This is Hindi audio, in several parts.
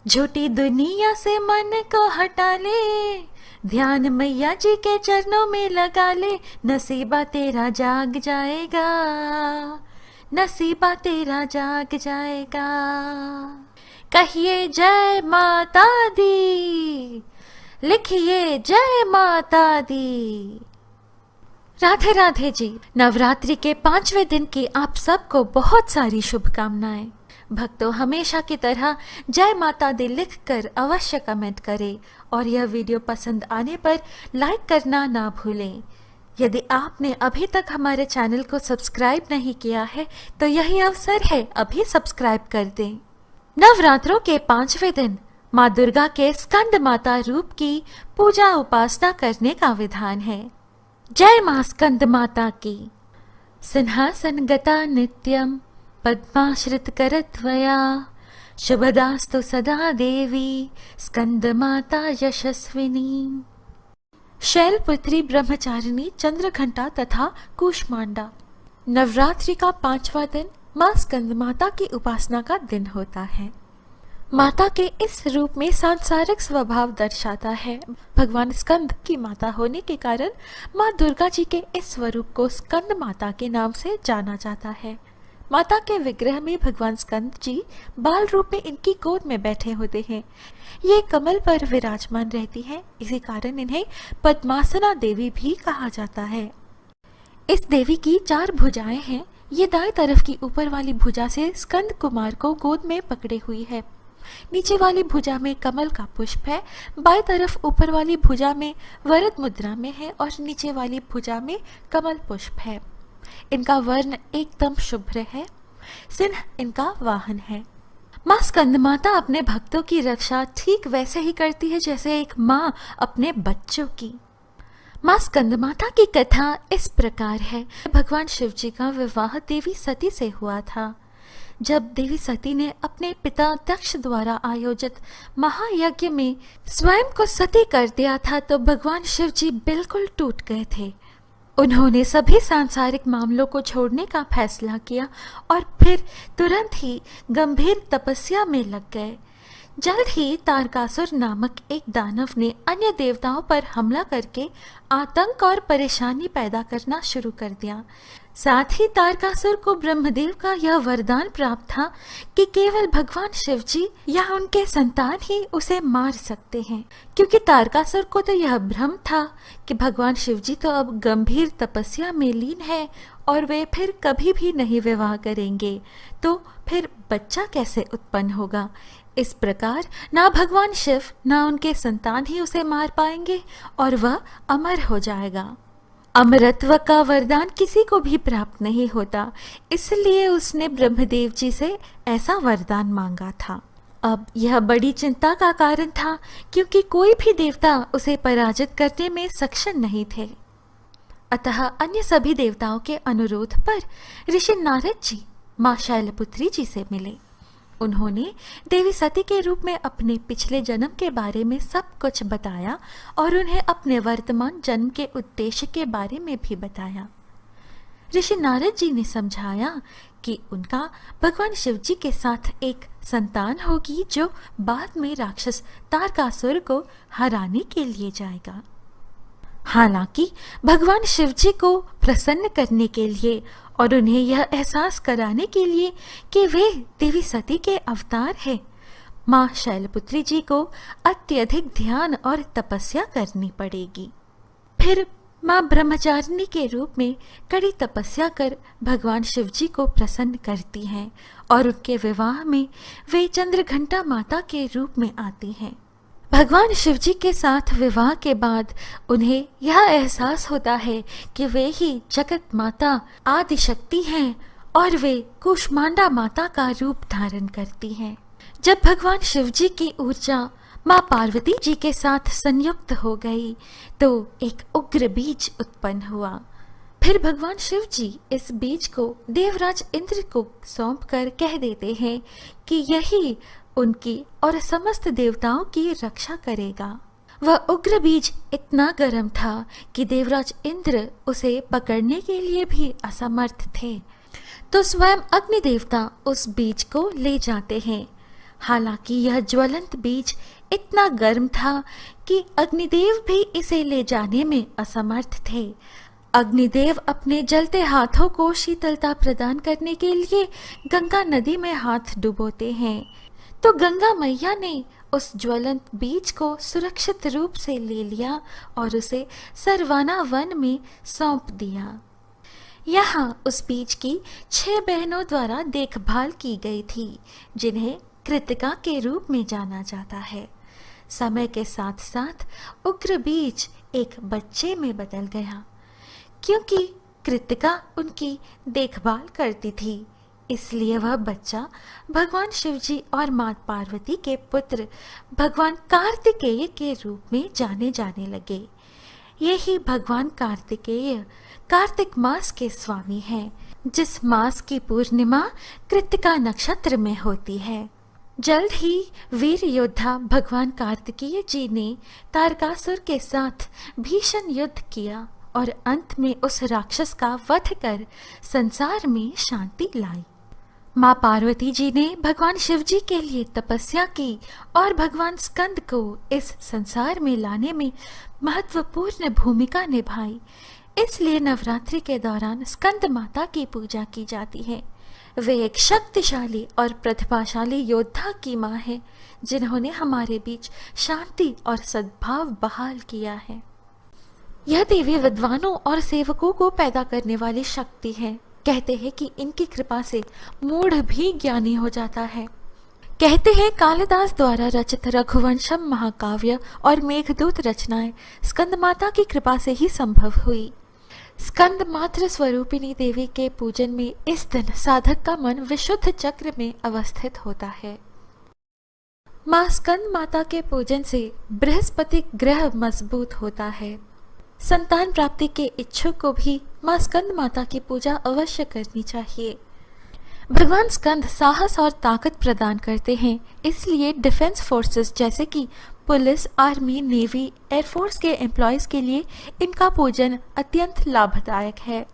झूठी दुनिया से मन को हटा ले, ध्यान मैया जी के चरणों में लगा ले, नसीबा तेरा जाग जाएगा, नसीबा तेरा जाग जाएगा। कहिए जय माता दी, लिखिए जय माता दी। राधे राधे जी। नवरात्रि के 5वें दिन की आप सबको बहुत सारी शुभकामनाएं। भक्तों, हमेशा की तरह जय माता दी लिखकर अवश्य कमेंट करें और यह वीडियो पसंद आने पर लाइक करना ना भूलें। यदि आपने अभी तक हमारे चैनल को सब्सक्राइब नहीं किया है तो यही अवसर है, अभी सब्सक्राइब कर दें। नवरात्रों के 5वें दिन माँ दुर्गा के स्कंद माता रूप की पूजा उपासना करने का विधान है। जय मां स्कंद माता की। सिंहासन गता नित्यम पद्माश्रित करत्वया, शुभदास्तु सदा देवी स्कंद माता यशस्विनी। शैलपुत्री ब्रह्मचारिणी चंद्रघंटा तथा कूष्मांडा। नवरात्रि का 5वां दिन मां स्कंद माता की उपासना का दिन होता है। माता के इस रूप में सांसारिक स्वभाव दर्शाता है। भगवान स्कंद की माता होने के कारण माँ दुर्गा जी के इस स्वरूप को स्कंद माता के नाम से जाना जाता है। माता के विग्रह में भगवान स्कंद जी बाल रूप में इनकी गोद में बैठे होते हैं। ये कमल पर विराजमान रहती है, इसी कारण इन्हें पद्मासना देवी भी कहा जाता है। इस देवी की 4 भुजाएं हैं। ये दाएं तरफ की ऊपर वाली भुजा से स्कंद कुमार को गोद में पकड़े हुई है। नीचे वाली भुजा में कमल का पुष्प है, बाएं तरफ ऊपर वाली भुजा में वरद मुद्रा में है और नीचे वाली भुजा में कमल पुष्प है। इनका वर्ण एकदम शुभ्र है। सिंह इनका वाहन है। माँ स्कंद माता अपने भक्तों की रक्षा ठीक वैसे ही करती है जैसे एक माँ अपने बच्चों की। माँ स्कंद माता की कथा इस प्रकार है। भगवान शिव जी का विवाह देवी सती से हुआ था। जब देवी सती ने अपने पिता दक्ष द्वारा आयोजित महायज्ञ में स्वयं को सती कर दिया था तो भगवान शिव जी बिल्कुल टूट गए थे। उन्होंने सभी सांसारिक मामलों को छोड़ने का फैसला किया और फिर तुरंत ही गंभीर तपस्या में लग गए। जल्द ही तारकासुर नामक एक दानव ने अन्य देवताओं पर हमला करके आतंक और परेशानी पैदा करना शुरू कर दिया। साथ ही तारकासुर को ब्रह्मदेव का यह वरदान प्राप्त था कि केवल भगवान शिव जी या उनके संतान ही उसे मार सकते हैं, क्योंकि तारकासुर को तो यह भ्रम था कि भगवान शिव जी तो अब गंभीर तपस्या में लीन है और वे फिर कभी भी नहीं विवाह करेंगे, तो फिर बच्चा कैसे उत्पन्न होगा। इस प्रकार ना भगवान शिव ना उनके संतान ही उसे मार पाएंगे और वह अमर हो जाएगा। अमरत्व का वरदान किसी को भी प्राप्त नहीं होता, इसलिए उसने ब्रह्मदेव जी से ऐसा वरदान मांगा था। अब यह बड़ी चिंता का कारण था, क्योंकि कोई भी देवता उसे पराजित करने में सक्षम नहीं थे। अतः अन्य सभी देवताओं के अनुरोध पर ऋषि नारद जी माँ शैलपुत्री जी से मिले। उन्होंने देवी सती के रूप में अपने पिछले जन्म के बारे में सब कुछ बताया और उन्हें अपने वर्तमान जन्म के उद्देश्य के बारे में भी बताया। ऋषि नारद जी ने समझाया कि उनका भगवान शिव जी के साथ एक संतान होगी जो बाद में राक्षस तारकासुर को हराने के लिए जाएगा। हालांकि भगवान शिव जी को प्रसन्न करने के लिए और उन्हें यह एहसास कराने के लिए कि वे देवी सती के अवतार हैं, माँ शैलपुत्री जी को अत्यधिक ध्यान और तपस्या करनी पड़ेगी। फिर माँ ब्रह्मचारिणी के रूप में कड़ी तपस्या कर भगवान शिव जी को प्रसन्न करती हैं और उनके विवाह में वे चंद्रघंटा माता के रूप में आती हैं। भगवान शिव जी के साथ विवाह के बाद उन्हें यह एहसास होता है कि वे ही जगत माता आदि शक्ति हैं और वे कूष्मांडा माता का रूप धारण करती हैं। जब भगवान शिव जी की ऊर्जा माँ पार्वती जी के साथ संयुक्त हो गई तो एक उग्र बीज उत्पन्न हुआ। फिर भगवान शिव जी इस बीज को देवराज इंद्र को सौंपकर कह देते हैं कि यही उनकी और समस्त देवताओं की रक्षा करेगा। वह उग्र बीज इतना गर्म था कि देवराज इंद्र उसे पकड़ने के लिए भी असमर्थ थे, तो स्वयं अग्नि देवता उस बीज को ले जाते हैं। हालांकि यह ज्वलंत बीज इतना गर्म था कि अग्निदेव भी इसे ले जाने में असमर्थ थे। अग्निदेव अपने जलते हाथों को शीतलता प्रदान करने के लिए गंगा नदी में हाथ डुबोते हैं, तो गंगा मैया ने उस ज्वलंत बीज को सुरक्षित रूप से ले लिया और उसे सरवाना वन में सौंप दिया। यहाँ उस बीज की 6 बहनों द्वारा देखभाल की गई थी, जिन्हें कृतिका के रूप में जाना जाता है। समय के साथ साथ उग्र बीज एक बच्चे में बदल गया। क्योंकि कृतिका उनकी देखभाल करती थी, इसलिए वह बच्चा भगवान शिवजी और माता पार्वती के पुत्र भगवान कार्तिकेय के रूप में जाने जाने लगे। यही भगवान कार्तिकेय कार्तिक मास के स्वामी हैं, जिस मास की पूर्णिमा कृतिका नक्षत्र में होती है। जल्द ही वीर योद्धा भगवान कार्तिकेय जी ने तारकासुर के साथ भीषण युद्ध किया और अंत में उस राक्षस का वध कर संसार में शांति लाई। माँ पार्वती जी ने भगवान शिवजी के लिए तपस्या की और भगवान स्कंद को इस संसार में लाने में महत्वपूर्ण भूमिका निभाई। इसलिए नवरात्रि के दौरान स्कंद माता की पूजा की जाती है। वे एक शक्तिशाली और प्रतिभाशाली योद्धा की माँ है, जिन्होंने हमारे बीच शांति और सद्भाव बहाल किया है। यह देवी विद्वानों और सेवकों को पैदा करने वाली शक्ति है। कहते हैं कि इनकी कृपा से मूढ़ भी ज्ञानी हो जाता है। कहते हैं कालिदास द्वारा रचित रघुवंशम महाकाव्य और मेघदूत रचनाएं स्कंद माता की कृपा से ही संभव हुई। स्कंद मात्र स्वरूपिणी देवी के पूजन में इस दिन साधक का मन विशुद्ध चक्र में अवस्थित होता है। माँ स्कंद माता के पूजन से बृहस्पति ग्रह मजबूत होता है। संतान प्राप्ति के इच्छुक को भी माँ स्कंद माता की पूजा अवश्य करनी चाहिए। भगवान स्कंद साहस और ताकत प्रदान करते हैं, इसलिए डिफेंस फोर्सेस जैसे कि पुलिस, आर्मी, नेवी, एयरफोर्स के एम्प्लॉयज के लिए इनका पूजन अत्यंत लाभदायक है।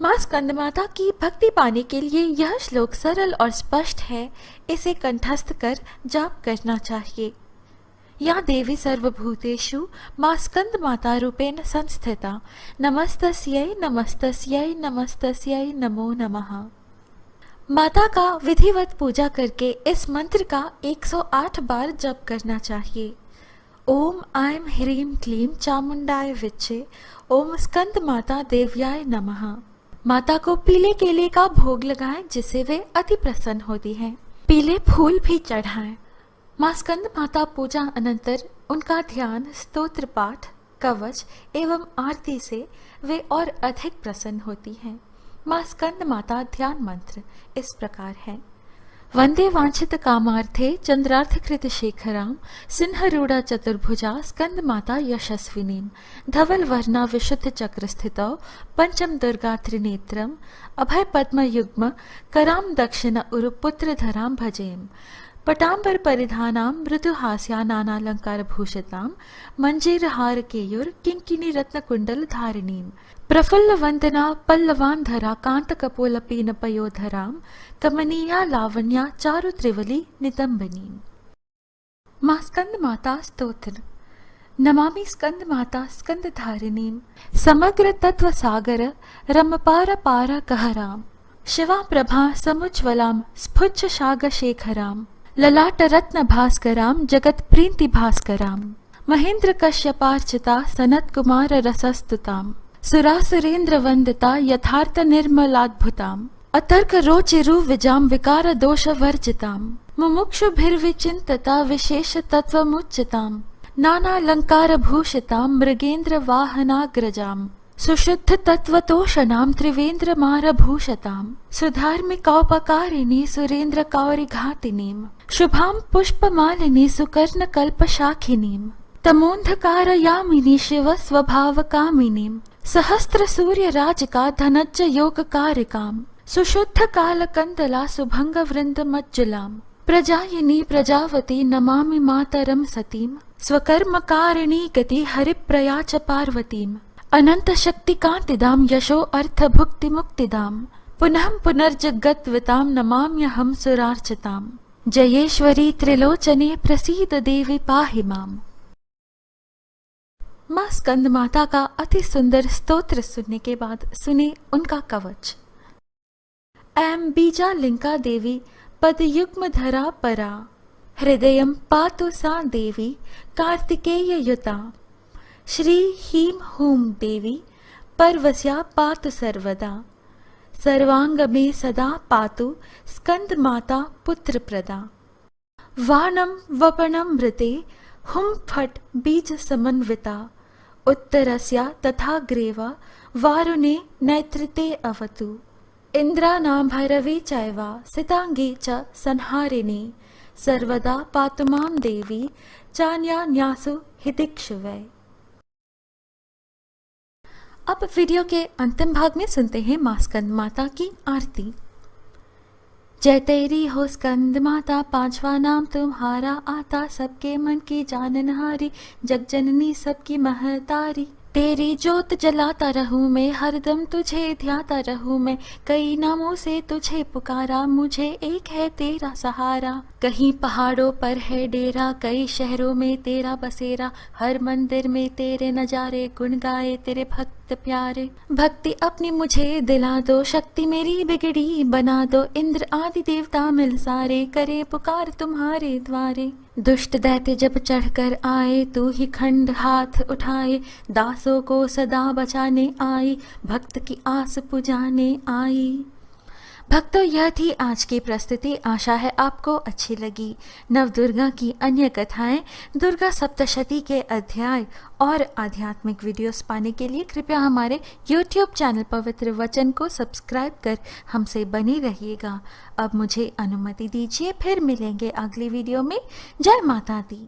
माँ स्कंद माता की भक्ति पाने के लिए यह श्लोक सरल और स्पष्ट है, इसे कंठस्थ कर जाप करना चाहिए। या देवी सर्वभूतेषु माँ स्कंद माता रूपेण संस्थिता, नमस्तस्यै नमस्तस्यै नमस्तस्यै नमो नमः। माता का विधिवत पूजा करके इस मंत्र का 108 बार जप करना चाहिए। ओम ऐं ह्रीं क्लीं चामुंडाय विच्चे, ओम स्कंद माता देव्याय नमः। माता को पीले केले का भोग लगाएं, जिससे वे अति प्रसन्न होती हैं। पीले फूल भी चढ़ाएं। माँ स्कंद माता पूजा अनंतर उनका ध्यान, स्तोत्र पाठ, कवच एवं आरती से वे और अधिक प्रसन्न होती हैं। माँ स्कंद माता ध्यान मंत्र इस प्रकार है। वंदे वांछित कामार्थे चंद्रार्थकृत शेखराम, सिंहरूढ़ा चतुर्भुजा स्कंद माता यशस्विनीम, धवल वर्णा विशुद्ध चक्र स्थितौ, पंचम दुर्गा त्रिनेत्रम, अभय पद्म युग्म कराम दक्षिण उरुपुत्र धराम भजेम, पटांबर परिधानाम मृदुहास्या नानालंकार भूषिताम, मंजीर हार केयुर किंकिनी रत्न कुंडल धारिणीम, प्रफुल्ल वंदना पल्लवान धरा कांत कपोल पीन पयोधराम, कमनीया लावण्या चारु त्रिवली नितंबनीम। माँ स्कंद माता स्तोत्र। नमामि स्कंद माता स्कंद धारिणीम, समग्र तत्व सागर रमपार पार कहराम, शिवा प्रभा समुज्ज्वलाम स्फुच्छ शाग शेखराम, ललाट रत्न भास्कराम जगत प्रीति भास्कराम, महेंद्र कश्यपार्चिता सनत कुमार रसस्तुताम, सुरासुरेंद्र वंदिता यथार्थ निर्मलाद्भुताम, अतर्क रोचिरु विजाम विकार दोष वर्जिताम, मुमुक्षुभिर्विचिंतता विशेष तत्वमुच्चिताम, नानालंकार भूषिताम मृगेंद्र वाहनाग्रजाम, सुशुद्ध तत्वतोषणाम त्रिवेंद्र मारभूषताम, सुधार्मिकौपकारिणी सुरेंद्र कौरि घातिनीम, शुभाम पुष्पमालिनी सुकर्ण कल्पशाखिनीम, तमोन्धकारयामिनी शिव स्वभाव कामिनीम, सहस्त्र सूर्य राजिका धनज्ज योग कारिकाम, सुशुद्ध काल कंदला सुभंग वृंद मज्जुलाम, प्रजायिनी प्रजावती नमामि मातरम सतीम, स्वकर्म कारिणी गति हरिप्रया च पार्वतीम, अनंत शक्ति कांतिदाम यशो अर्थ भुक्ति मुक्तिदाम, पुनः पुनर्जगत्विताम नमाम्यहम सुरार्चिताम, जयेश्वरी त्रिलोचने प्रसीद देवी पाहि माम। मां स्कंद माता का अति सुंदर स्तोत्र सुनने के बाद सुने उनका कवच। ऐं बीजालिंका देवी पदयुग्म धरा परा, हृदयं पातु सा देवी कार्तिकेय युता। श्री ह्रीं हूं देवी पर्वस्या पातु सर्वदा, सर्वांग में सदा पातु स्कंद माता पुत्र प्रदा। वाणम वपनम मृते हुम फट बीज समन्विता, उत्तरस्या तथा ग्रेवा वारुणे नेत्रिते अवतु। इंद्रानां भैरवी चैवा सितांगी च संहारिणी, सर्वदा पातु मां देवी चान्या न्यासु हिदिक्षुवै। अब वीडियो के अंतिम भाग में सुनते हैं मां स्कंद माता की आरती। जय तेरी हो स्कंद माता, पांचवा नाम तुम्हारा आता, सबके मन की जाननहारी, जग जननी सबकी महतारी। तेरी जोत जलाता रहूं मैं, हरदम तुझे ध्याता रहूं मैं, कई नामों से तुझे पुकारा, मुझे एक है तेरा सहारा। कहीं पहाड़ों पर है डेरा, कई शहरों में तेरा बसेरा, हर मंदिर में तेरे नजारे, गुण गाए तेरे भक्त प्यारे। भक्ति अपनी मुझे दिला दो, शक्ति मेरी बिगड़ी बना दो, इंद्र आदि देवता मिल सारे, करे पुकार तुम्हारे द्वारे। दुष्ट दैत्य जब चढ़कर आए, तू ही खंड हाथ उठाए, दासों को सदा बचाने आई, भक्त की आस पुजाने आई। भक्तों, यह थी आज की प्रस्तुति। आशा है आपको अच्छी लगी। नवदुर्गा की अन्य कथाएं, दुर्गा सप्तशती के अध्याय और आध्यात्मिक वीडियोस पाने के लिए कृपया हमारे YouTube चैनल पवित्र वचन को सब्सक्राइब कर हमसे बने रहिएगा। अब मुझे अनुमति दीजिए, फिर मिलेंगे अगली वीडियो में। जय माता दी।